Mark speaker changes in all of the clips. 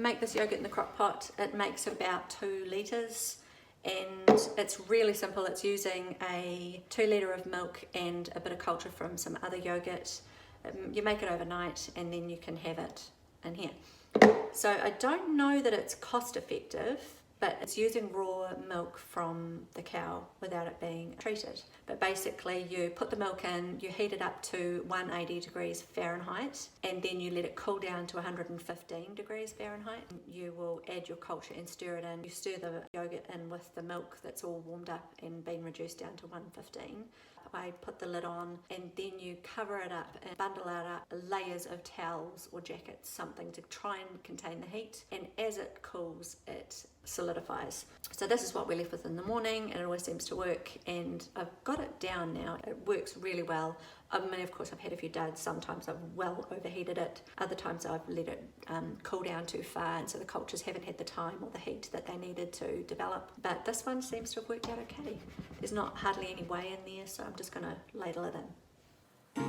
Speaker 1: make this yogurt in the crock pot. It makes about 2 litres, and it's really simple. It's using a 2 litre of milk and a bit of culture from some other yogurt. You make it overnight and then you can have it in here. So I don't know that it's cost effective, but it's using raw milk from the cow without it being treated. But basically you put the milk in, you heat it up to 180 degrees Fahrenheit, and then you let it cool down to 115 degrees Fahrenheit. You will add your culture and stir it in. You stir the yogurt in with the milk that's all warmed up and been reduced down to 115. I put the lid on, and then you cover it up and bundle out layers of towels or jackets, something to try and contain the heat, and as it cools it solidifies. So this is what we're left with in the morning, and it always seems to work, and I've got it down now. It works really well. I mean, of course I've had a few duds. Sometimes I've well overheated it, other times I've let it cool down too far, and so the cultures haven't had the time or the heat that they needed to develop. But this one seems to have worked out okay. There's not hardly any whey in there, so I'm just going to ladle it in.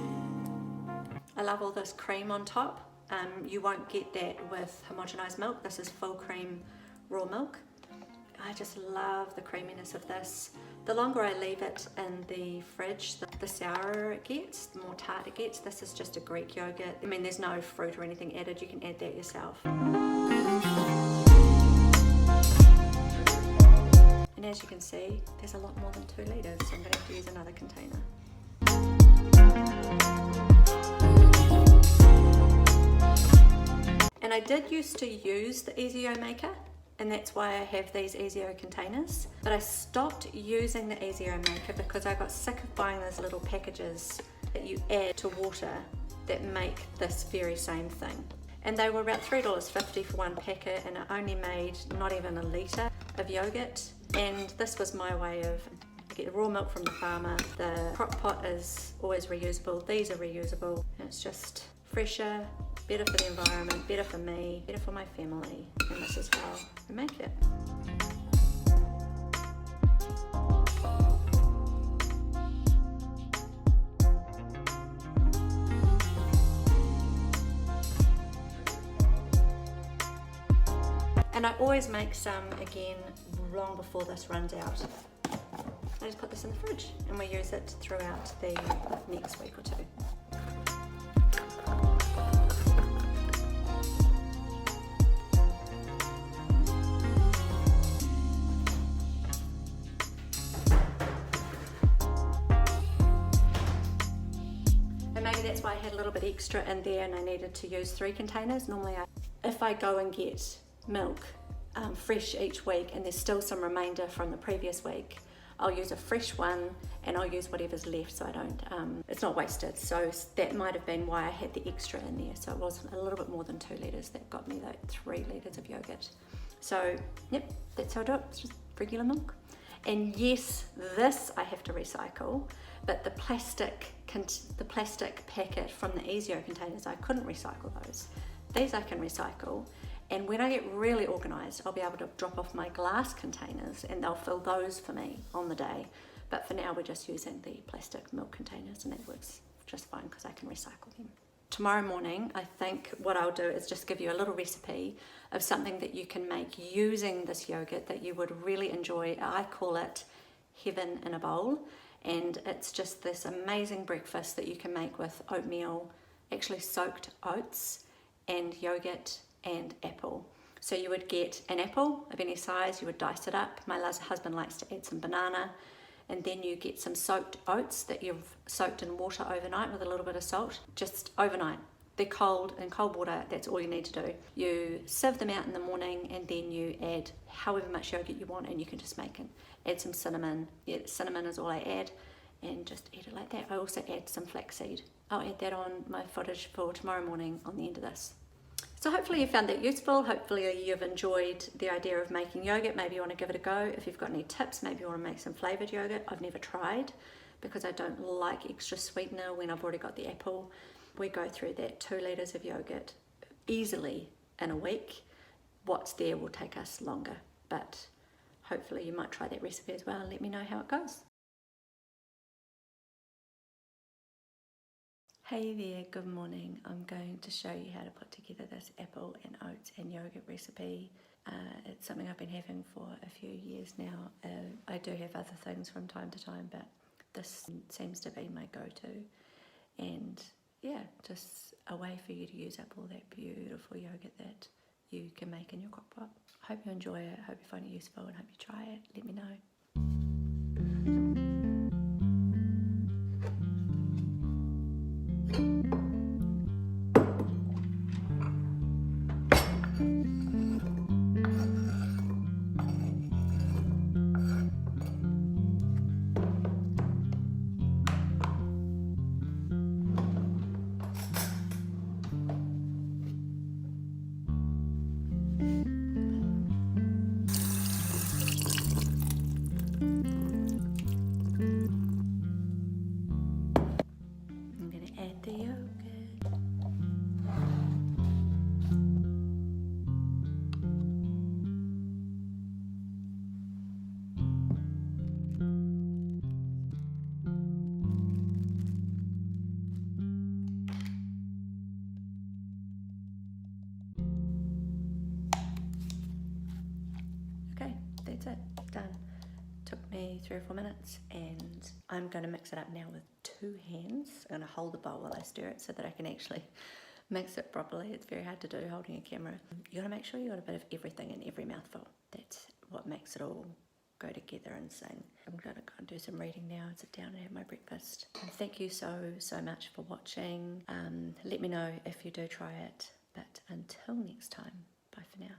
Speaker 1: I love all this cream on top. You won't get that with homogenized milk. This is full cream raw milk. I just love the creaminess of this. The longer I leave it in the fridge, the sourer it gets, the more tart it gets. This is just a Greek yogurt. I mean, there's no fruit or anything added. You can add that yourself. And as you can see, there's a lot more than 2 litres, so I'm going to have to use another container. And I did used to use the Easy-O maker, and that's why I have these Easy-O containers. But I stopped using the Easy-O maker because I got sick of buying those little packages that you add to water that make this very same thing. And they were about $3.50 for one packet, and I only made not even a litre of yogurt. And this was my way of, I get the raw milk from the farmer. The crock pot is always reusable. These are reusable. And it's just fresher, better for the environment, better for me, better for my family, and this is how I make it. And I always make some again long before this runs out. I just put this in the fridge and we use it throughout the next week or two. That's why I had a little bit extra in there and I needed to use 3 containers. Normally if I go and get milk fresh each week and there's still some remainder from the previous week, I'll use a fresh one and I'll use whatever's left so I don't, it's not wasted. So that might have been why I had the extra in there. So it was a little bit more than 2 litres that got me that 3 litres of yogurt. So yep, that's how I do it. It's just regular milk. And yes, this I have to recycle, but the plastic packet from the Easy-O containers, I couldn't recycle those. These I can recycle, and when I get really organised, I'll be able to drop off my glass containers and they'll fill those for me on the day. But for now, we're just using the plastic milk containers, and that works just fine because I can recycle them. Tomorrow morning, I think what I'll do is just give you a little recipe of something that you can make using this yogurt that you would really enjoy. I call it heaven in a bowl, and it's just this amazing breakfast that you can make with oatmeal, actually soaked oats, and yogurt and apple. So you would get an apple of any size, you would dice it up. My husband likes to add some banana, and then you get some soaked oats that you've soaked in water overnight with a little bit of salt, just overnight. They're cold, in cold water, that's all you need to do. You sieve them out in the morning, and then you add however much yogurt you want, and you can just make it. Add some cinnamon. Yeah, cinnamon is all I add, and just eat it like that. I also add some flaxseed. I'll add that on my footage for tomorrow morning on the end of this. So hopefully you found that useful. Hopefully you've enjoyed the idea of making yogurt. Maybe you want to give it a go. If you've got any tips, maybe you want to make some flavoured yogurt. I've never tried because I don't like extra sweetener when I've already got the apple. We go through that 2 litres of yogurt easily in a week. What's there will take us longer, but hopefully you might try that recipe as well and let me know how it goes. Hey there, good morning. I'm going to show you how to put together this apple and oats and yogurt recipe. It's something I've been having for a few years now. I do have other things from time to time, but this seems to be my go-to. And yeah, just a way for you to use up all that beautiful yogurt that you can make in your crock pot. Hope you enjoy it, hope you find it useful, and hope you try it. Let me know. I'm going to add the yogurt. Okay, that's it, done. Took me 3 or 4 minutes, and I'm going to mix it up now with 2 hands. I'm going to hold the bowl while I stir it so that I can actually mix it properly. It's very hard to do holding a camera. You got to make sure you got a bit of everything in every mouthful. That's what makes it all go together and sing. I'm going to go and do some reading now and sit down and have my breakfast. And thank you so much for watching. Let me know if you do try it. But until next time, bye for now.